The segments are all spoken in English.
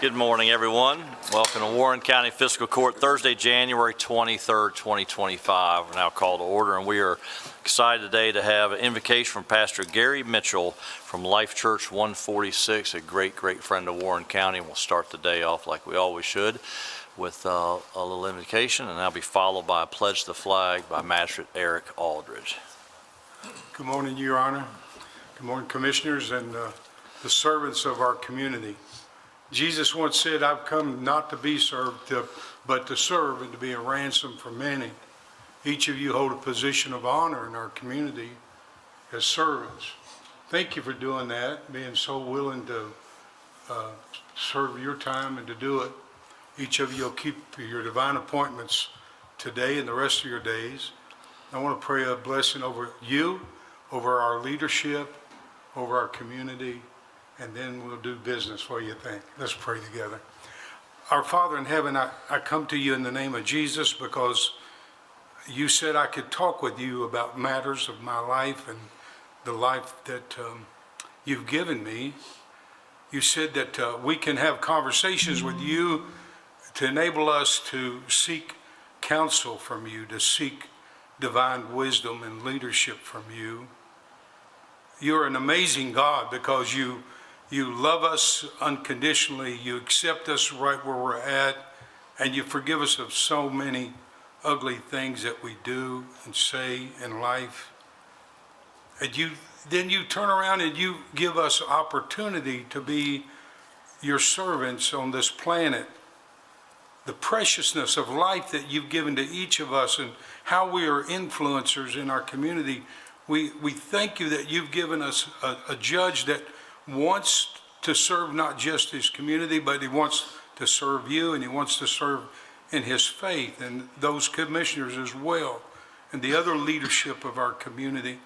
Good morning, everyone. Welcome to Warren County Fiscal Court, Thursday, January 23rd, 2025. We're now called to order, and we are excited today to have an invocation from Pastor Gary Mitchell from Life Church 146, a great friend of Warren County. And we'll start the day off like we always should with a little invocation, and that'll be followed by a pledge to the flag by Magistrate Eric Aldridge. Good morning, Your Honor. Good morning, commissioners and the servants of our community. Jesus once said, I've come not to be served, but to serve and to be a ransom for many. Each of you hold a position of honor in our community as servants. Thank you for doing that, being so willing to serve your time and to do it. Each of you will keep your divine appointments today and the rest of your days. I want to pray a blessing over you, over our leadership, over our community, and then we'll do business. What do you think? Let's pray together. Our Father in heaven, I come to you in the name of Jesus because you said I could talk with you about matters of my life and the life that you've given me. You said that we can have conversations with you to enable us to seek counsel from you, to seek divine wisdom and leadership from you. You're an amazing God because you love us unconditionally. You accept us right where we're at, and you forgive us of so many ugly things that we do and say in life. And then you turn around and you give us opportunity to be your servants on this planet. The preciousness of life that you've given to each of us and how we are influencers in our community. We thank you that you've given us a judge that wants to serve not just his community, but he wants to serve you, and he wants to serve in his faith, and those commissioners as well, and the other leadership of our community.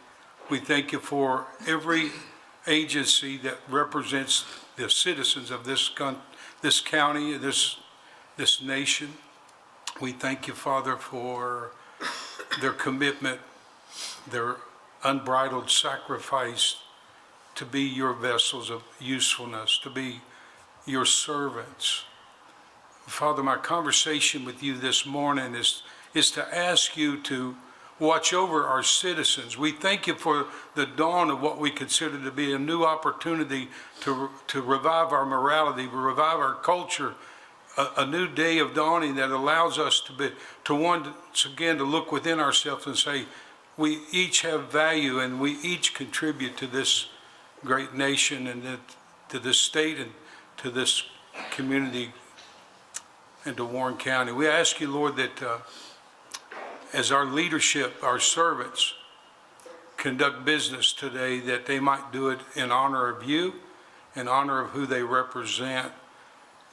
We thank you for every agency that represents the citizens of this county, this nation. We thank you, Father, for their commitment, their unbridled sacrifice to be your vessels of usefulness, to be your servants. Father, my conversation with you this morning is to ask you to watch over our citizens. We thank you for the dawn of what we consider to be a new opportunity to revive our morality, revive our culture, a new day of dawning that allows us to once again to look within ourselves and say, we each have value and we each contribute to this great nation and to this state and to this community and to Warren County. We ask you, Lord, that as our leadership, our servants conduct business today, that they might do it in honor of you, in honor of who they represent.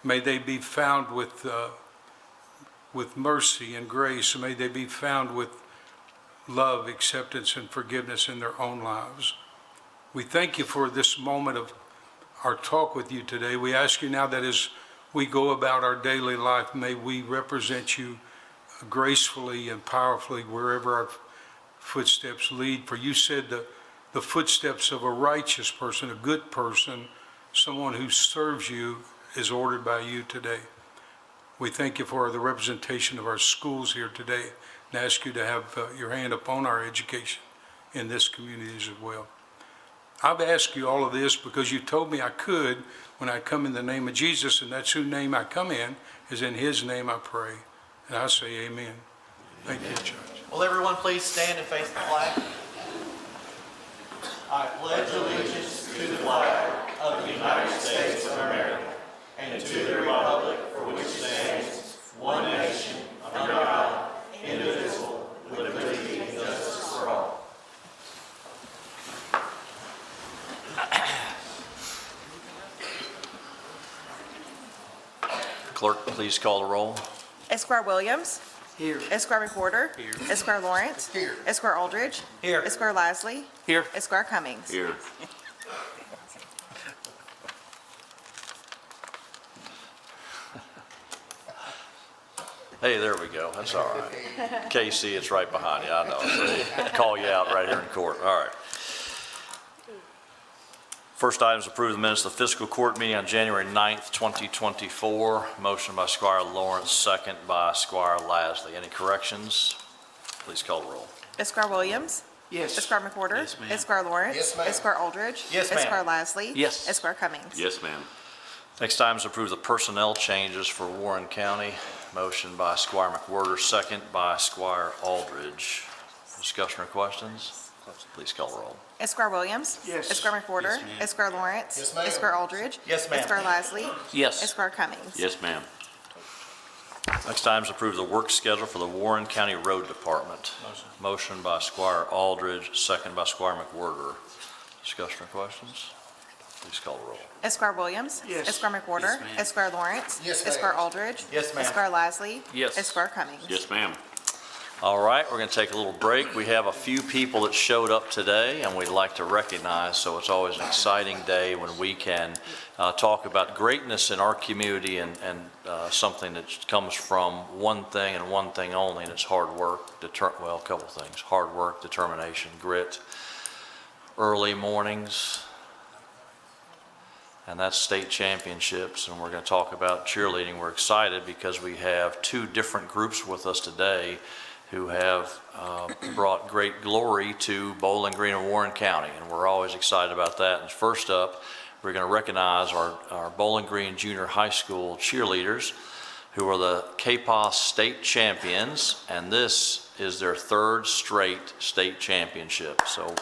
May they be found with mercy and grace. May they be found with love, acceptance, and forgiveness in their own lives. We thank you for this moment of our talk with you today. We ask you now that as we go about our daily life, may we represent you gracefully and powerfully wherever our footsteps lead. For you said the footsteps of a righteous person, a good person, someone who serves you, is ordered by you today. We thank you for the representation of our schools here today and ask you to have your hand upon our education in this community as well. I've asked you all of this because you told me I could when I come in the name of Jesus, and that's whose name I come in, is in his name I pray. And I say amen. Thank you, Judge. Will everyone please stand and face the flag? I pledge allegiance to the flag of the United States of America and to the republic for which it stands, one nation, under God, indivisible, with liberty and justice for all. Clerk, please call the roll. Esquire Williams. Here. Esquire Recorder. Here. Esquire Lawrence. Here. Esquire Aldridge. Here. Esquire Lasley. Here. Esquire Cummings. Here. Hey, there we go. That's all right. Casey, it's right behind you. I know. So call you out right here in court. All right. First item is approve the minutes of the fiscal court meeting on January 9th, 2024. Motion by Squire Lawrence, second by Squire Lasley. Any corrections? Please call the roll. Esquire Williams. Yes. Esquire McWhorter. Yes, ma'am. Esquire Lawrence. Yes, ma'am. Esquire Aldridge. Yes, ma'am. Esquire Lasley. Yes. Esquire Cummings. Yes, ma'am. Next item is approve the personnel changes for Warren County. Motion by Squire McWhorter, second by Squire Aldridge. Discussion or questions? Please call the roll. Esquire Williams. Yes. Esquire McWhorter. Yes, ma'am. Esquire Lawrence. Yes, ma'am. Esquire Aldridge. Yes, ma'am. Esquire Lasley. Yes. Esquire Cummings. Yes, ma'am. Next item is approve the work schedule for the Warren County Road Department. Motion by Squire Aldridge, second by Squire McWhorter. Discussion or questions? Please call the roll. Esquire Williams. Yes. Esquire McWhorter. Yes, ma'am. Esquire Lawrence. Yes, ma'am. Esquire Aldridge. Yes, ma'am. Esquire Lasley. Yes. Esquire Cummings. Yes, ma'am. All right, we're going to take a little break. We have a few people that showed up today, and we'd like to recognize, so it's always an exciting day when we can talk about greatness in our community and something that comes from one thing and one thing only, and it's hard work, well, a couple things, hard work, determination, grit, early mornings, and that's state championships. And we're going to talk about cheerleading. We're excited because we have two different groups with us today who have brought great glory to Bowling Green and Warren County, and we're always excited about that. And first up, we're going to recognize our Bowling Green Junior High School cheerleaders, who are the KPOS state champions, and this is their third straight state championship. So.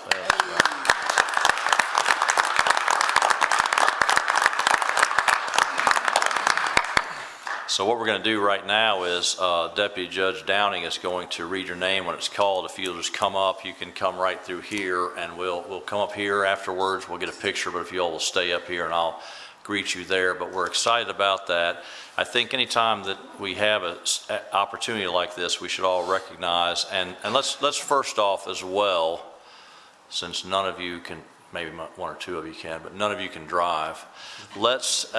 So what we're going to do right now is Deputy Judge Downing is going to read your name when it's called. If you'll just come up, you can come right through here, and we'll come up here afterwards. We'll get a picture, but if you all will stay up here, and I'll greet you there. But we're excited about that. I think anytime that we have an opportunity like this, we should all recognize, and let's first off as well, since none of you can, maybe one or two of you can, but none of you can drive. Let's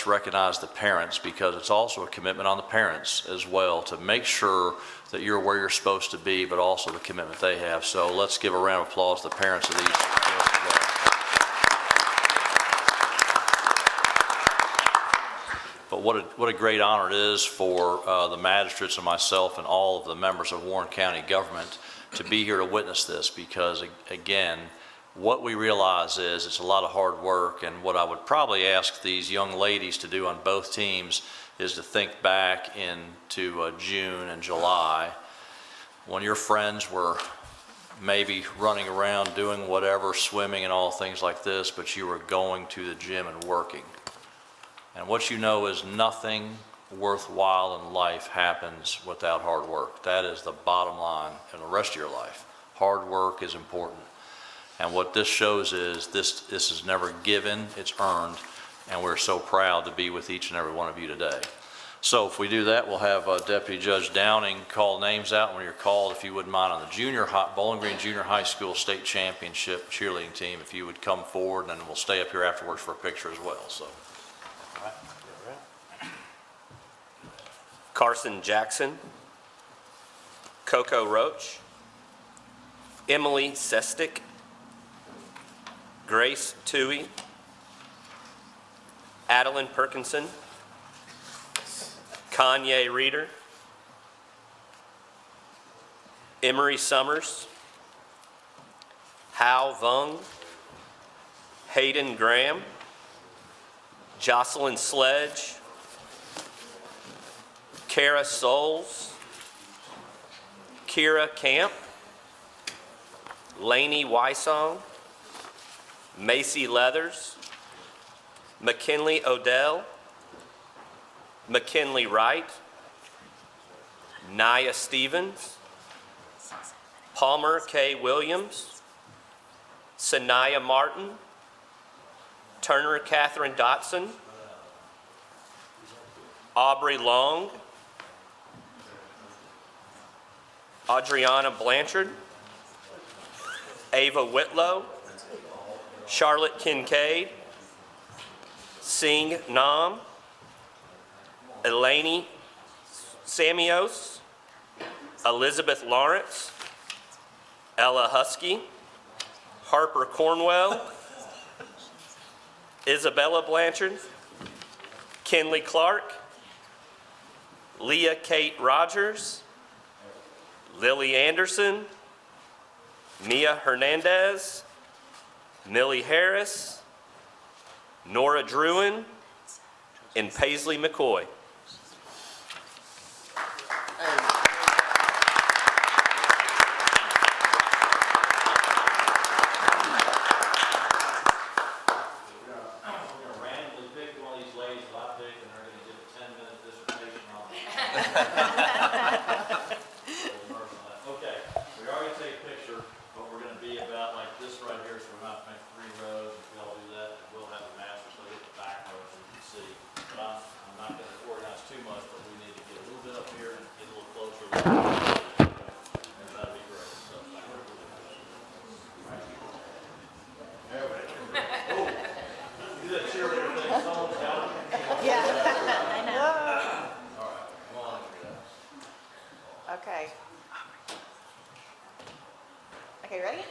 recognize the parents, because it's also a commitment on the parents as well to make sure that you're where you're supposed to be, but also the commitment they have. So let's give a round of applause to the parents of these girls as well. But what a great honor it is for the magistrates and myself and all of the members of Warren County government to be here to witness this, because again, what we realize is it's a lot of hard work, and what I would probably ask these young ladies to do on both teams is to think back into June and July when your friends were maybe running around doing whatever, swimming and all things like this, but you were going to the gym and working. And what you know is nothing worthwhile in life happens without hard work. That is the bottom line in the rest of your life. Hard work is important. And what this shows is this is never given, it's earned, and we're so proud to be with each and every one of you today. So if we do that, we'll have Deputy Judge Downing call names out when you're called, if you wouldn't mind, on the Bowling Green Junior High School State Championship cheerleading team. If you would come forward, and then we'll stay up here afterwards for a picture as well. So. Carson Jackson, Coco Roach, Emily Sestick, Grace Toohey, Adeline Perkinson, Kanye Reeder, Emery Summers, Hal Vung, Hayden Graham, Jocelyn Sledge, Kara Souls, Kira Camp, Lainey Wysong, Macy Leathers, McKinley Odell, McKinley Wright, Nia Stevens, Palmer K. Williams, Sanaya Martin, Turner Catherine Dotson, Aubrey Long, Adriana Blanchard, Ava Whitlow, Charlotte Kincaid, Singh Nam, Eleni Samios, Elizabeth Lawrence, Ella Husky, Harper Cornwell, Isabella Blanchard, Kenley Clark, Leah Kate Rogers, Lily Anderson, Mia Hernandez, Millie Harris, Nora Druin, and Paisley McCoy. Randomly pick one of these ladies that I pick, and they're gonna give a 10-minute dissertation on it. Okay, we already take a picture, but we're gonna be about like this right here, so we're not making 3 rows. If we all do that, we'll have the master, so get the back row so you can see. But I'm not gonna organize too much, but we need to get a little bit up here and get a little closer. And that'd be great. So, do that cheerleader thing, someone's got it. Yeah, I know. Come on, Okay. Okay, ready?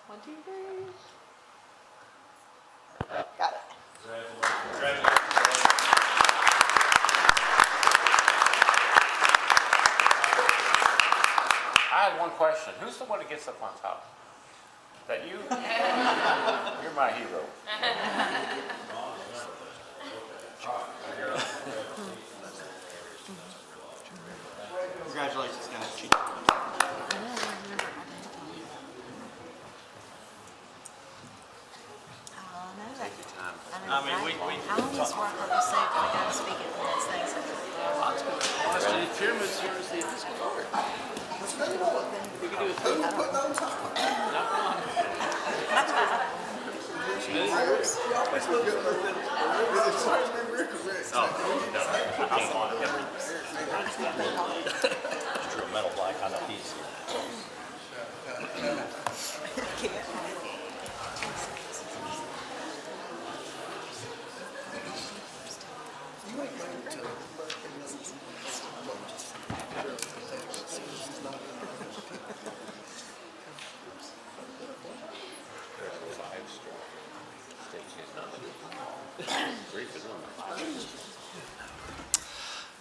1, 2, 3. Got it. Congratulations. I had one question. Who's the one that gets up on top? Is that you? You're my hero. Congratulations, guys. I mean, we How long does work will say if I go to speak at the next thing? The pyramids here is the fiscal court. We could do a thing. drew a metal black on the piece.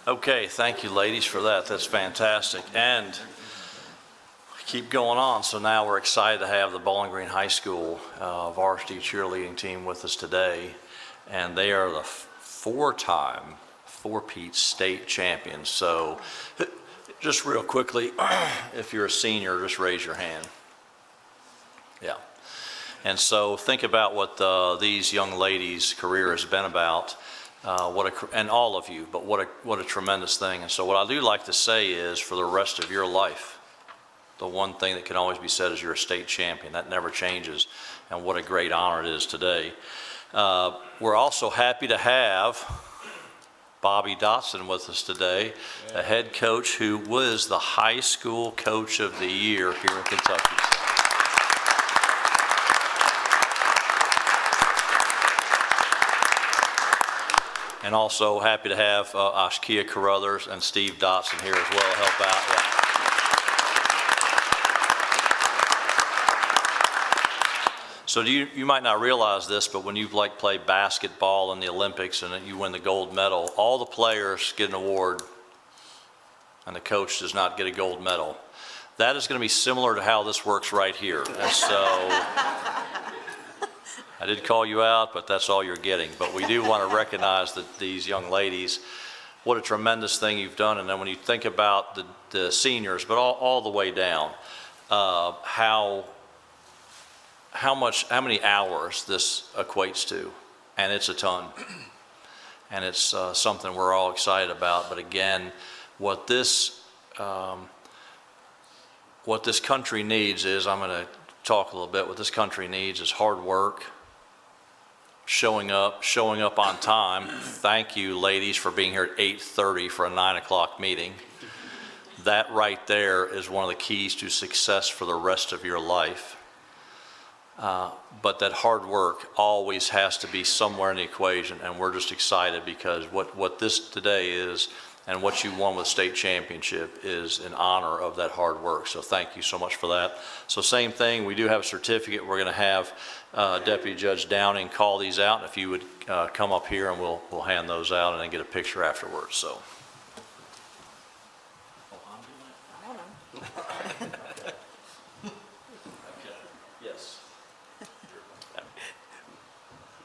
Okay, thank you, ladies, for that. That's fantastic. And keep going on. So now we're excited to have the Bowling Green High School varsity cheerleading team with us today. And they are the four-time four-peat state champions. So just real quickly, if you're a senior, just raise your hand. Yeah. And so think about what these young ladies' career has been about. And all of you, but what a tremendous thing. And so what I do like to say is, for the rest of your life, the one thing that can always be said is you're a state champion. That never changes, and what a great honor it is today. We're also happy to have Bobby Dotson with us today, a head coach who was the high school coach of the year here in Kentucky. And also happy to have Ashkia Carruthers and Steve Dotson here as well to help out. Yeah. So you might not realize this, but when you play basketball in the Olympics and you win the gold medal, all the players get an award and the coach does not get a gold medal. That is going to be similar to how this works right here. And so I did call you out, but that's all you're getting. But we do want to recognize that these young ladies, what a tremendous thing you've done. And then when you think about the seniors, but all the way down, how many hours this equates to, and it's a ton. And it's something we're all excited about. But again, what this country needs is, I'm going to talk a little bit, what this country needs is hard work, showing up on time. Thank you, ladies, for being here at 8:30 for a 9 o'clock meeting. That right there is one of the keys to success for the rest of your life. But that hard work always has to be somewhere in the equation, and we're just excited because what this today is and what you won with state championship is in honor of that hard work. So thank you so much for that. So same thing, we do have a certificate. We're going to have Deputy Judge Downing call these out. And if you would come up here, and we'll hand those out and then get a picture afterwards. So. Yes.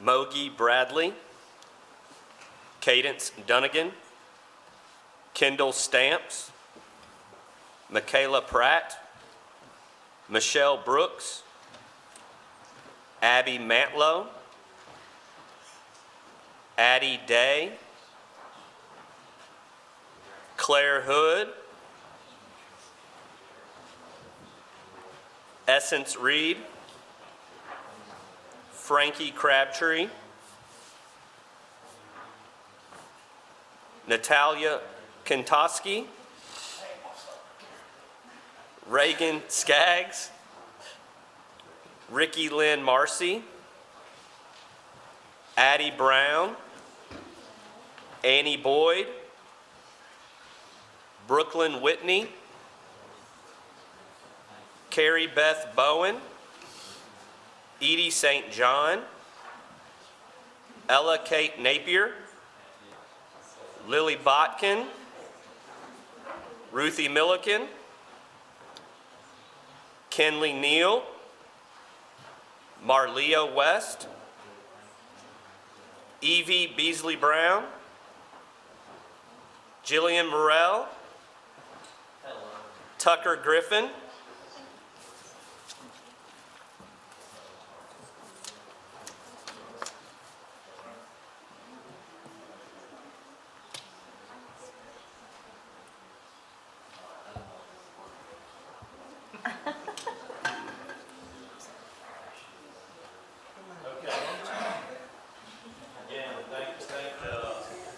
Mogi Bradley, Cadence Dunnigan, Kendall Stamps, Michaela Pratt, Michelle Brooks, Abby Mantlow, Addie Day, Claire Hood, Essence Reed, Frankie Crabtree, Natalia Kentoski, Reagan Skaggs, Ricky Lynn Marcy, Addie Brown, Annie Boyd, Brooklyn Whitney, Carrie Beth Bowen, Edie St. John, Ella Kate Napier, Lily Botkin, Ruthie Milliken, Kenley Neal, Marlia West, Evie Beasley Brown, Jillian Morrell, Tucker Griffin,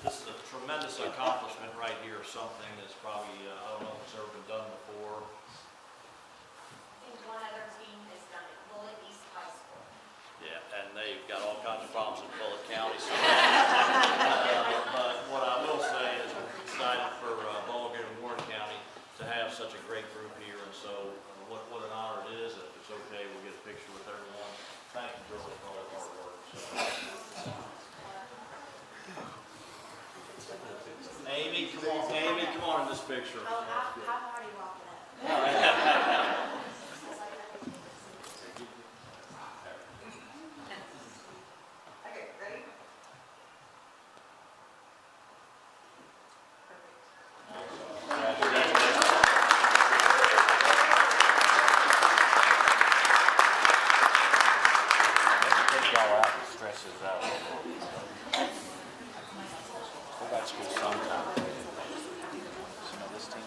This is a tremendous accomplishment right here, something that's probably, I don't know if it's ever been done before. I think one other team has done it, Bullitt East High School. Yeah, and they've got all kinds of problems in Bullitt County. So, but what I will say is we're excited for Bowling Green and Warren County to have such a great group here. And so what an honor it is. And if it's okay, we'll get a picture with everyone. Thank you, Joel, for all that hard work. Amy, come on in this picture. Oh, I'm already walking up. Okay, ready? Take y'all out and stretch this out. Go back to school sometime. This team.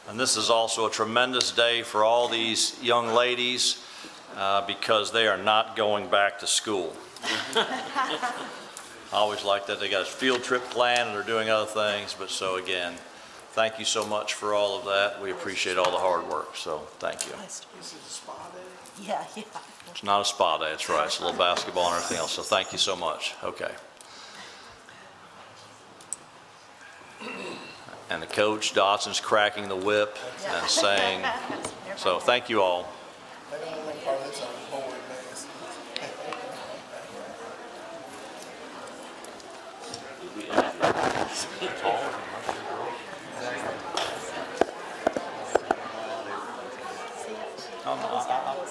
And this is also a tremendous day for all these young ladies because they are not going back to school. I always like that. They got a field trip planned and they're doing other things. But so again, thank you so much for all of that. We appreciate all the hard work. So thank you. This is a spa day? Yeah, yeah. It's not a spa day, that's right. It's a little basketball and everything else. So thank you so much. Okay. And the coach, Dotson's cracking the whip and saying, so thank you all. They don't want to part of this on the board, man.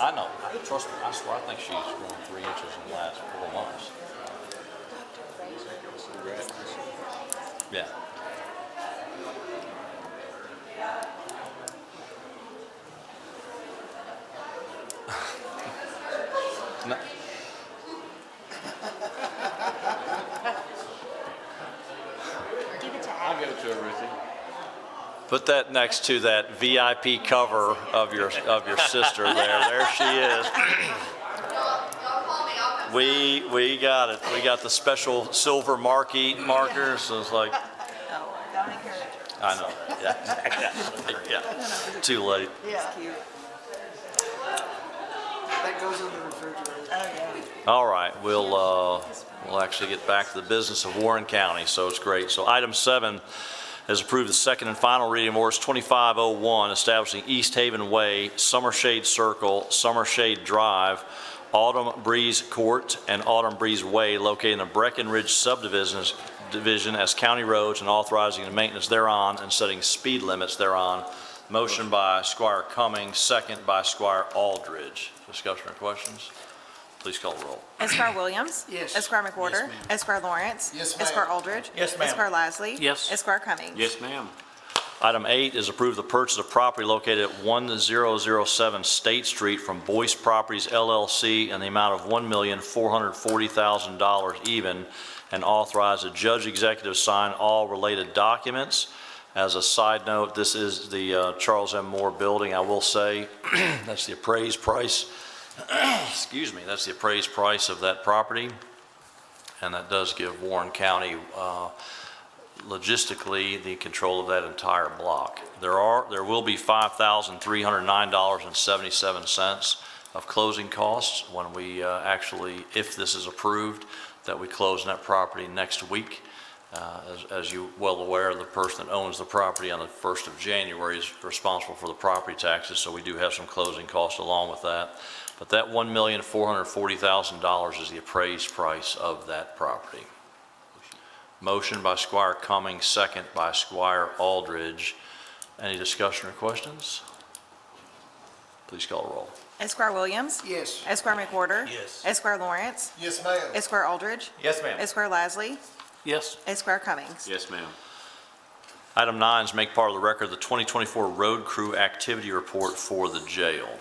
I know. Trust me, I swear, I think she's grown 3 inches in the last 4 months. Yeah. No. Give it to I'll Abby. give it to her, Ruthie. Put that next to that VIP cover of your sister there. There she is. Y'all call me, I'll come. We got it. We got the special silver markers. So it's like, Oh, don't encourage her. I know, right? Yeah, exactly. Yeah, too late. Yeah. That goes in the refrigerator. Oh, yeah. All right, we'll actually get back to the business of Warren County, so it's great. So item 7 is approved the second and final reading of ordinance 2501, establishing East Haven Way, Summershade Circle, Summershade Drive, Autumn Breeze Court, and Autumn Breeze Way located in the Breckenridge subdivision as county roads and authorizing the maintenance thereon and setting speed limits thereon. Motion by Squire Cummings, second by Squire Aldridge. Discussion or questions? Please call the roll. Esquire Williams. Yes. Esquire McWhorter. Esquire Lawrence. Yes, ma'am. Esquire Aldridge. Yes, ma'am. Esquire Lasley. Yes. Esquire Cummings. Yes, ma'am. Item 8 is approve the purchase of property located at 1007 State Street from Boyce Properties LLC in the amount of $1,440,000 even, and authorize the judge executive sign all related documents. As a side note, this is the Charles M. Moore building. I will say that's the appraised price. Excuse me, that's the appraised price of that property, and that does give Warren County logistically the control of that entire block. There will be $5,309.77 of closing costs when we actually, if this is approved, that we close on that property next week. As you well aware, the person that owns the property on the 1st of January is responsible for the property taxes, so we do have some closing costs along with that. But that $1,440,000 is the appraised price of that property. Motion by Squire Cummings, second by Squire Aldridge. Any discussion or questions? Please call the roll. Esquire Williams. Yes. Esquire McWhorter. Yes. Esquire Lawrence. Yes, ma'am. Esquire Aldridge. Yes, ma'am. Esquire Lasley. Yes. Esquire Cummings. Yes, ma'am. Item 9 is make part of the record the 2024 road crew activity report for the jail.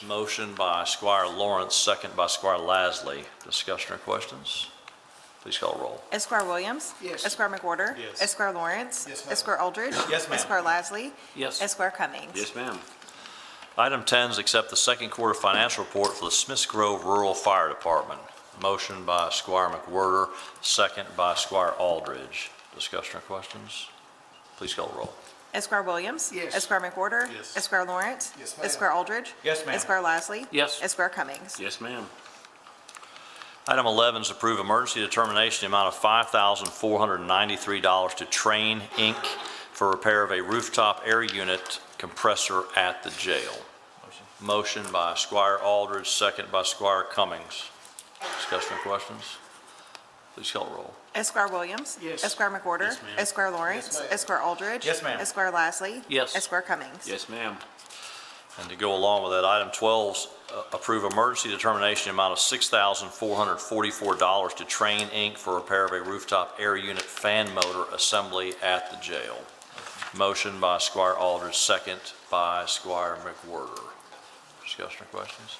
Motion by Squire Lawrence, second by Squire Lasley. Discussion or questions? Please call the roll. Esquire Williams. Yes. Esquire McWhorter. Yes. Esquire Lawrence. Yes, ma'am. Esquire Aldridge. Yes, ma'am. Esquire Lasley. Yes. Esquire Cummings. Yes, ma'am. Item 10 is accept the second quarter financial report for the Smiths Grove Rural Fire Department. Motion by Squire McWhorter, second by Squire Aldridge. Discussion or questions? Please call the roll. Esquire Williams. Yes. Esquire McWhorter. Yes. Esquire Lawrence. Yes, ma'am. Esquire Aldridge. Yes, ma'am. Esquire Lasley. Yes. Esquire Cummings. Yes, ma'am. Item 11 is approve emergency determination, the amount of $5,493 to Train, Inc. for repair of a rooftop air unit compressor at the jail. Motion by Squire Aldridge, second by Squire Cummings. Discussion or questions? Please call the roll. Esquire Williams. Yes. Esquire McWhorter. Yes, ma'am. Esquire Lawrence. Yes, ma'am. Esquire Aldridge. Yes, ma'am. Esquire Lasley. Yes. Esquire Cummings. Yes, ma'am. And to go along with that, item 12 is approve emergency determination, the amount of $6,444 to Train, Inc. for repair of a rooftop air unit fan motor assembly at the jail. Motion by Squire Aldridge, second by Squire McWhorter. Discussion or questions?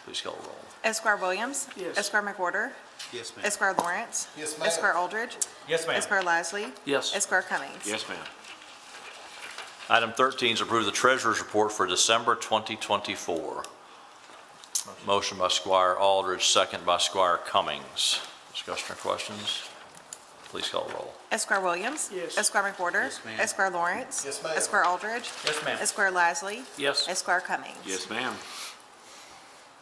Please call the roll. Esquire Williams. Yes. Esquire McWhorter. Yes, ma'am. Esquire Lawrence. Yes, ma'am. Esquire Aldridge. Yes, ma'am. Esquire Lasley. Yes. Esquire Cummings. Yes, ma'am. Item 13 is approve the treasurer's report for December 2024. Motion by Squire Aldridge, second by Squire Cummings. Discussion or questions? Please call the roll. Esquire Williams. Yes. Esquire McWhorter. Yes, ma'am. Esquire Lawrence. Yes, ma'am. Esquire Aldridge. Yes, ma'am. Esquire Lasley. Yes. Esquire Cummings. Yes, ma'am.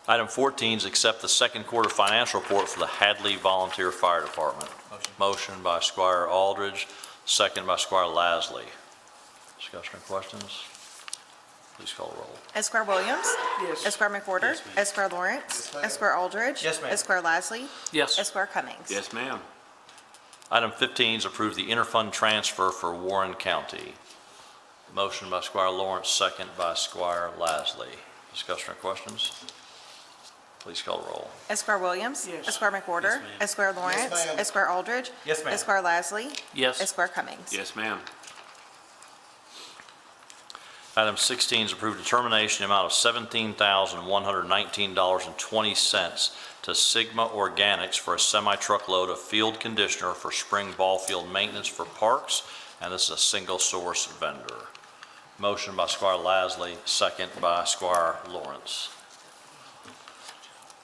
Item 14 is accept the second quarter financial report for the Hadley Volunteer Fire Department. Motion by Squire Aldridge, second by Squire Lasley. Discussion or questions? Please call the roll. Esquire Williams. Yes. Esquire McWhorter. Yes, ma'am. Esquire Lawrence. Yes, ma'am. Esquire Aldridge. Yes, ma'am. Esquire Lasley. Yes. Esquire Cummings. Yes, ma'am. Item 15 is approve the interfund transfer for Warren County. Motion by Squire Lawrence, second by Squire Lasley. Discussion or questions? Please call the roll. Esquire Williams. Yes. Esquire McWhorter. ma'am. Esquire Lawrence. ma'am. Esquire Aldridge. Yes, ma'am. Esquire Lasley. Yes. Esquire Cummings. Yes, ma'am. Item 16 is approved determination amount of $17,119.20 to Sigma Organics for a semi-truckload of field conditioner for spring ball field maintenance for parks, and this is a single source vendor. Motion by Squire Lasley, second by Squire Lawrence.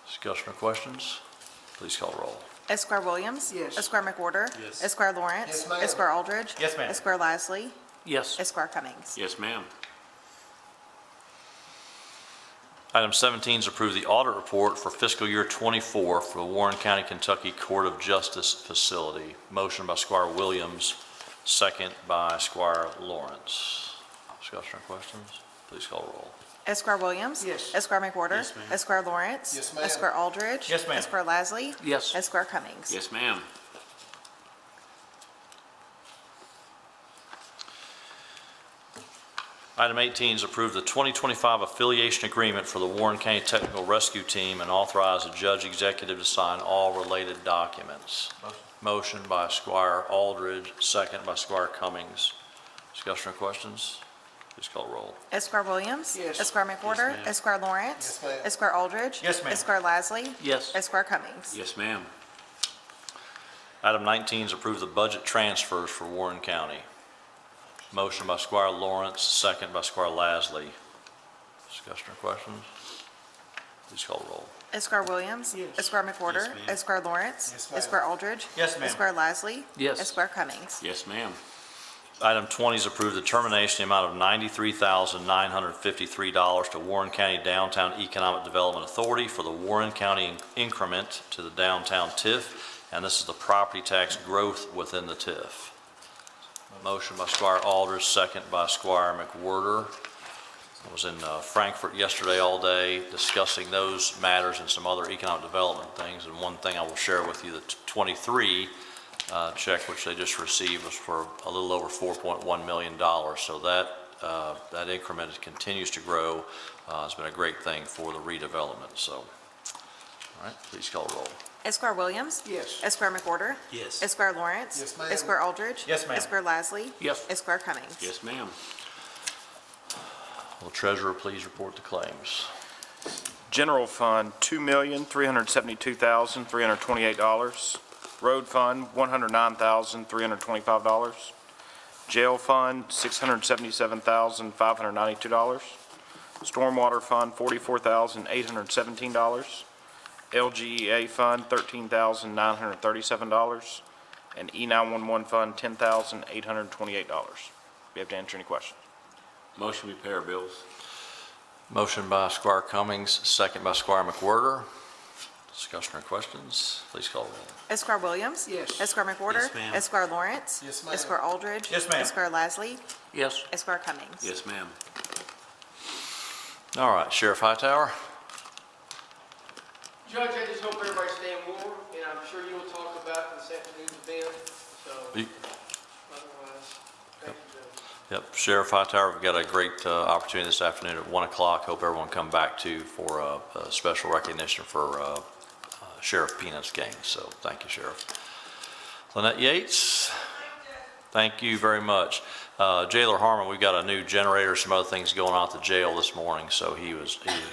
Discussion or questions? Please call the roll. Esquire Williams. Yes. Esquire McWhorter. Yes. Esquire Lawrence. Yes, ma'am. Esquire Aldridge. Yes, ma'am. Esquire Lasley. Yes. Esquire Cummings. Yes, ma'am. Item 17 is approve the audit report for fiscal year '24 for the Warren County, Kentucky Court of Justice Facility. Motion by Squire Williams, second by Squire Lawrence. Discussion or questions? Please call roll. Esquire Williams. Yes. Esquire McWhorter. Yes, ma'am. Esquire Lawrence. Yes, ma'am. Esquire Aldridge. Yes, ma'am. Esquire Lasley. Yes. Esquire Cummings. Yes, ma'am. Item 18 is approve the 2025 affiliation agreement for the Warren County Technical Rescue Team and authorize the judge executive to sign all related documents. Motion by Squire Aldridge, second by Squire Cummings. Discussion or questions? Please call roll. Esquire Williams. Yes. Esquire McWhorter. ma'am. Esquire Lawrence. Yes, ma'am. Esquire Aldridge. Yes, ma'am. Esquire Lasley. Yes. Esquire Cummings. Yes, ma'am. Item 19 is approve the budget transfers for Warren County. Motion by Squire Lawrence, second by Squire Lasley. Discussion or questions? Please call roll. Esquire Williams. Yes. Esquire McWhorter. Yes, ma'am. Esquire Lawrence. Yes, ma'am. Esquire Aldridge. Yes, ma'am. Esquire Lasley. Yes. Esquire Cummings. Yes, ma'am. Item 20 is approve the termination in the amount of $93,953 to Warren County Downtown Economic Development Authority for the Warren County increment to the downtown TIF, and this is the property tax growth within the TIF. Motion by Squire Aldridge, second by Squire McWhorter. I was in Frankfurt yesterday all day discussing those matters and some other economic development things, and one thing I will share with you, the 23 check which they just received was for a little over $4.1 million. So that increment continues to grow. It's been a great thing for the redevelopment. So, all right, please call roll. Esquire Williams. Yes. Esquire McWhorter. Yes. Esquire Lawrence. Yes, ma'am. Esquire Aldridge. Yes, ma'am. Esquire Lasley. Yes. Esquire Cummings. Yes, ma'am. Will Treasurer please report the claims? General Fund, $2,372,328. Road Fund, $109,325. Jail Fund, $677,592. Stormwater Fund, $44,817. LGEA Fund, $13,937. And E911 Fund, $10,828. We have to answer any questions. Motion we pay our bills. Motion by Squire Cummings, second by Squire McWhorter. Discussion or questions? Please call roll. Esquire Williams. Yes. Esquire McWhorter. Yes, ma'am. Esquire Lawrence. Yes, ma'am. Esquire Aldridge. Yes, ma'am. Esquire Lasley. Yes. Esquire Cummings. Yes, ma'am. All right, Sheriff Hightower. Judge, I just hope everybody's staying warm, and I'm sure you'll talk about this afternoon's event, so otherwise, thank you, Judge. Yep, Sheriff Hightower, we've got a great opportunity this afternoon at 1 o'clock. Hope everyone come back to for a special recognition for Sheriff Peanuts game. So thank you, Sheriff. Lynette Yates, thank you very much. Jailer Harmon, we've got a new generator, some other things going on at the jail this morning, so he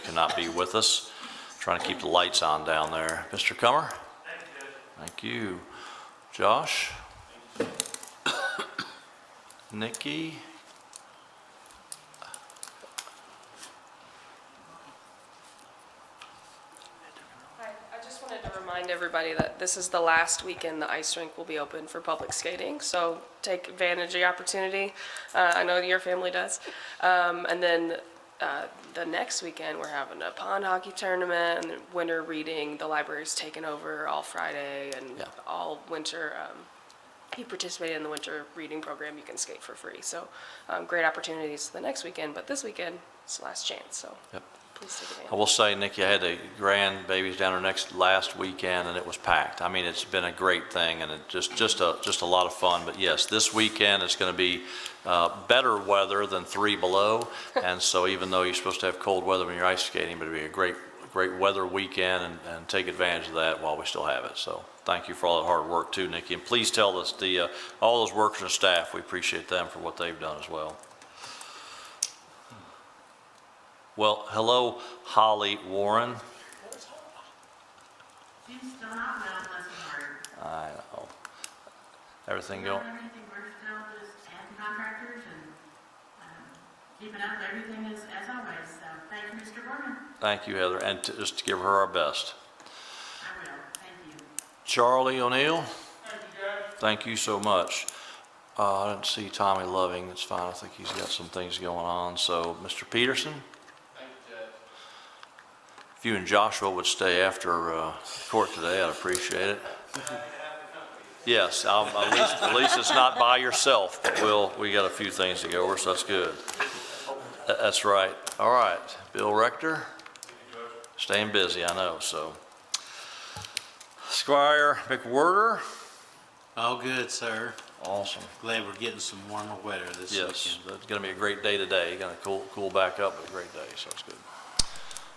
cannot be with us. Trying to keep the lights on down there. Mr. Comer? Thank you. Josh? Nikki? Hi, I just wanted to remind everybody that this is the last weekend the ice rink will be open for public skating, so take advantage of the opportunity. I know your family does. And then the next weekend, we're having a pond hockey tournament and winter reading. The library's taken over all Friday and Yeah. all winter. You participate in the winter reading program, you can skate for free. So great opportunities the next weekend, but this weekend, it's the last chance, so Yep. please take advantage. I will say, Nikki, I had the grandbabies down there last weekend, and it was packed. I mean, it's been a great thing, and it just a lot of fun. But yes, this weekend it's going to be better weather than 3 below, and so even though you're supposed to have cold weather when you're ice skating, but it'll be a great weather weekend, and take advantage of that while we still have it. So thank you for all the hard work too, Nikki, and please tell us all those workers and staff, we appreciate them for what they've done as well. Well, hello, Holly Warren. She's still not well, bless her heart. I know. Everything going? Everything, we're still just adding contractors and keeping up, everything is as always, so thank you, Mr. Gorman. Thank you, Heather, and just to give her our best. I will, thank you. Charlie O'Neill. Thank you so much. I didn't see Tommy Loving. It's fine. I think he's got some things going on. So, Mr. Peterson? Thank you, Judge. If you and Joshua would stay after court today, I'd appreciate it. Yes, at least it's not by yourself, but we got a few things to go over, so that's good. That's right. All right, Bill Rector, staying busy, I know, so. Squire McWhirter. All good, sir. Awesome. Glad we're getting some warmer weather this weekend. Yes, it's gonna be a great day today. Gonna cool back up, but a great day, so it's good.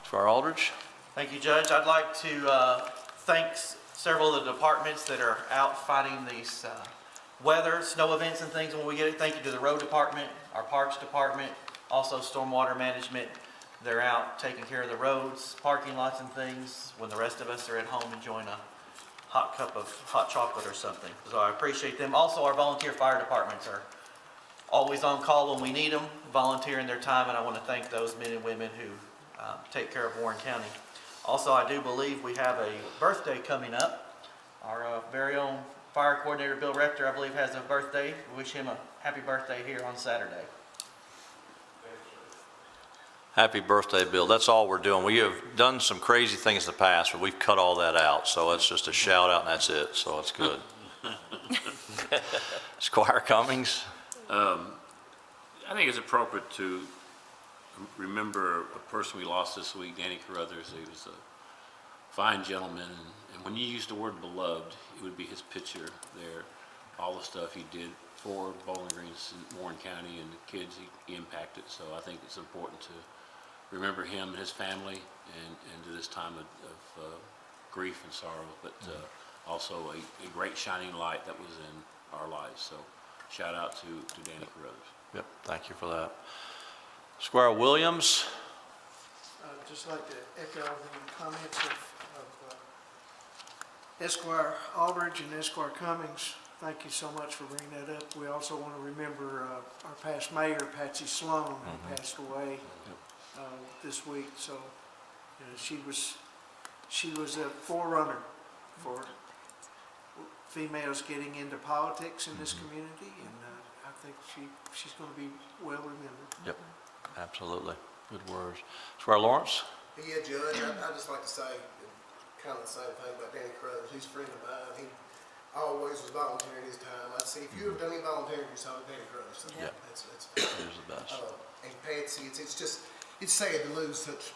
Squire Aldridge. Thank you, Judge. I'd like to thank several of the departments that are out fighting these weather, snow events and things when we get it. Thank you to the road department, our parks department, also stormwater management. They're out taking care of the roads, parking lots and things when the rest of us are at home enjoying a hot cup of hot chocolate or something. So I appreciate them. Also, our volunteer fire departments are always on call when we need them, volunteering their time, and I want to thank those men and women who take care of Warren County. Also, I do believe we have a birthday coming up. Our very own fire coordinator, Bill Rector, I believe, has a birthday. We wish him a happy birthday here on Saturday. Happy birthday, Bill. That's all we're doing. We have done some crazy things in the past, but we've cut all that out. So it's just a shout out and that's it. So it's good. Squire Cummings. I think it's appropriate to remember a person we lost this week, Danny Carruthers. He was a fine gentleman, and when you use the word beloved, it would be his picture there, all the stuff he did for Bowling Green in Warren County and the kids he impacted. So I think it's important to remember him and his family and to this time of grief and sorrow, but also a great shining light that was in our lives. So shout out to Danny Carruthers. Yep, thank you for that. Squire Williams. I'd just like to echo the comments of Esquire Aldridge and Esquire Cummings. Thank you so much for bringing that up. We also want to remember our past mayor, Patsy Sloan, who passed away this week. So she was a forerunner for females getting into politics in this community, and I think she's going to be well remembered. Yep, absolutely. Good words. Squire Lawrence. Yeah, Judge, I'd just like to say kind of the same thing about Danny Carruthers. He's a friend of mine. He always was volunteering his time. I'd say if you ever done any volunteering, you saw Danny Carruthers. So yeah, he's the best. And Patsy, it's sad to lose such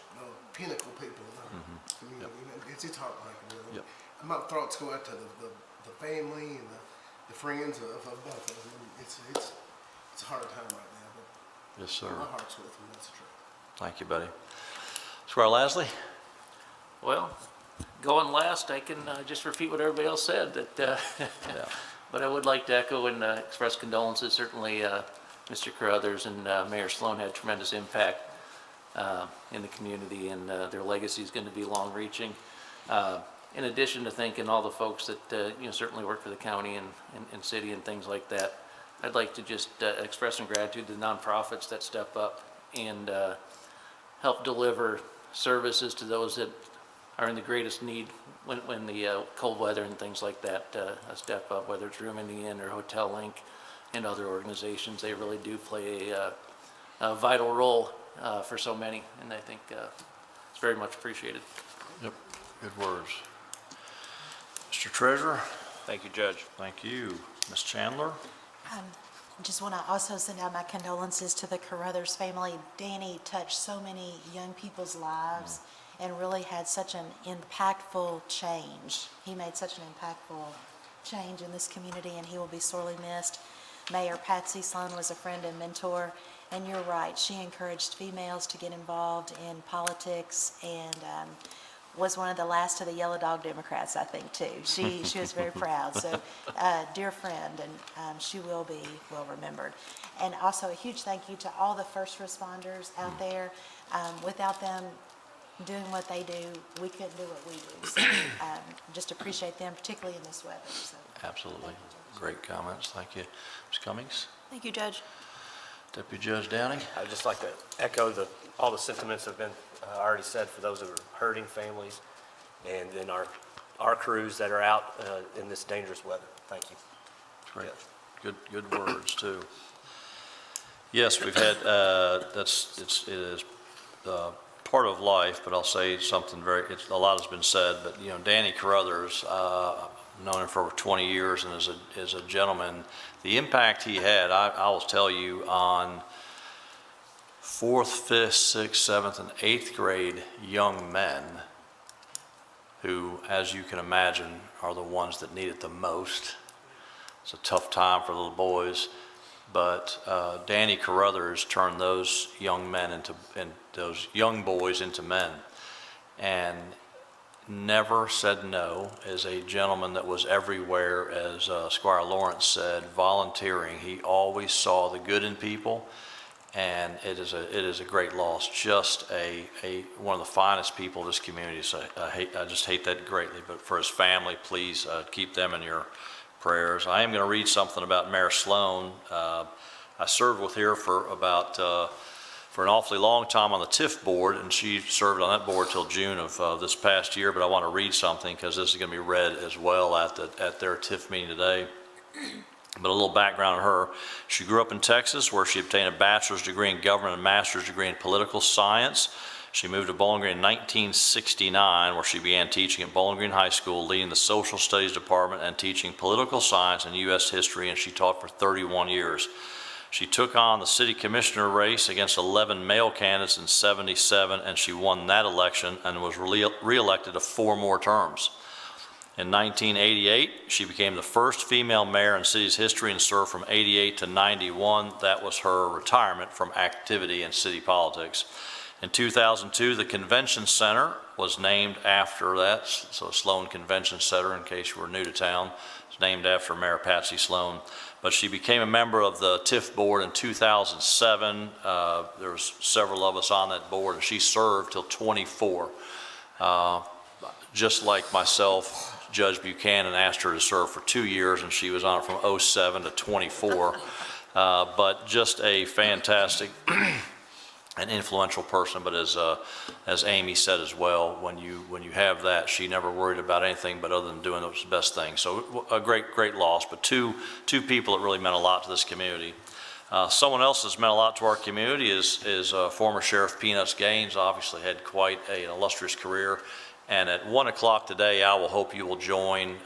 pinnacle people in our community. Yep. It's heartbreaking, really. Yep. My thoughts go out to the family and the friends of both of them. It's a hard time right now, but yes, sir. My heart's with them. That's the truth. Thank you, buddy. Squire Lasley. Well, going last, I can just repeat what everybody else said. That, but I would like to echo and express condolences. Certainly, Mr. Carruthers and Mayor Sloan had tremendous impact in the community, and their legacy is going to be long-reaching. In addition to thanking all the folks that certainly work for the county and city and things like that, I'd like to just express some gratitude to the nonprofits that step up and help deliver services to those that are in the greatest need when the cold weather and things like that step up, whether it's Room in the Inn or Hotel Link and other organizations. They really do play a vital role for so many, and I think it's very much appreciated. Yep, good words. Mr. Treasurer. Thank you, Judge. Thank you. Ms. Chandler. Just want to also send out my condolences to the Carruthers family. Danny touched so many young people's lives and really had such an impactful change. He made such an impactful change in this community, and he will be sorely missed. Mayor Patsy Sloan was a friend and mentor, and you're right, she encouraged females to get involved in politics and was one of the last of the Yellow Dog Democrats, I think, too. She was very proud. So, dear friend, and she will be well remembered. And also a huge thank you to all the first responders out there. Without them doing what they do, we couldn't do what we do. So, just appreciate them, particularly in this weather. So, absolutely. Great comments. Thank you. Ms. Cummings. thank you, Judge. Deputy Judge Downing. I'd just like to echo all the sentiments have been already said for those that are hurting families, and then our our crews that are out in this dangerous weather. Thank you. Great. Good words, too. Yes, we've had, it is part of life, but I'll say something a lot has been said, but, you know, Danny Carruthers, known him for over 20 years and is a gentleman. The impact he had, I will tell you, on 4th, 5th, 6th, 7th, and 8th grade young men who, as you can imagine, are the ones that need it the most. It's a tough time for little boys, but Danny Carruthers turned those young men and those young boys into men, and never said no. As a gentleman that was everywhere, as Squire Lawrence said, volunteering. He always saw the good in people, and it is a great loss. Just one of the finest people in this community. So I just hate that greatly. But for his family, please keep them in your prayers. I am going to read something about Mayor Sloan. I served with her for an awfully long time on the TIF board, and she served on that board till June of this past year. But I want to read something because this is going to be read as well at their TIF meeting today. But a little background on her. She grew up in Texas, where she obtained a bachelor's degree in government and a master's degree in political science. She moved to Bowling Green in 1969, where she began teaching at Bowling Green High School, leading the social studies department and teaching political science and U.S. history, and she taught for 31 years. She took on the city commissioner race against 11 male candidates in '77, and she won that election and was re-elected to 4 more terms. In 1988, she became the first female mayor in city's history and served from '88 to '91. That was her retirement from activity in city politics. In 2002, the Convention Center was named after that, so Sloan Convention Center, in case you were new to town, is named after Mayor Patsy Sloan. But she became a member of the TIF board in 2007. There was several of us on that board, and she served till 24. Just like myself, Judge Buchanan asked her to serve for 2 years, and she was on it from '07 to 24. But just a fantastic an influential person. But as Amy said as well, when you have that, she never worried about anything but other than doing the best thing. So a great loss, but two people that really meant a lot to this community. Someone else that's meant a lot to our community is former Sheriff Peanuts Gaines. Obviously had quite an illustrious career, and at 1 o'clock today, I will hope you will join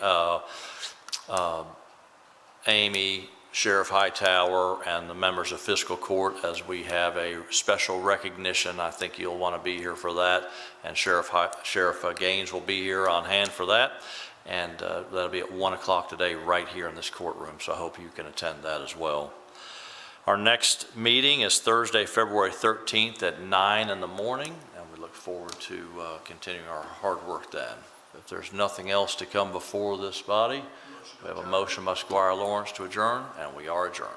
Amy, Sheriff Hightower, and the members of Fiscal Court as we have a special recognition. I think you'll want to be here for that, and Sheriff Gaines will be here on hand for that, and that'll be at 1 o'clock today right here in this courtroom, so I hope you can attend that as well. Our next meeting is Thursday, February 13th at 9 in the morning, and we look forward to continuing our hard work then. If there's nothing else to come before this body, we have a motion by Squire Lawrence to adjourn, and we are adjourned.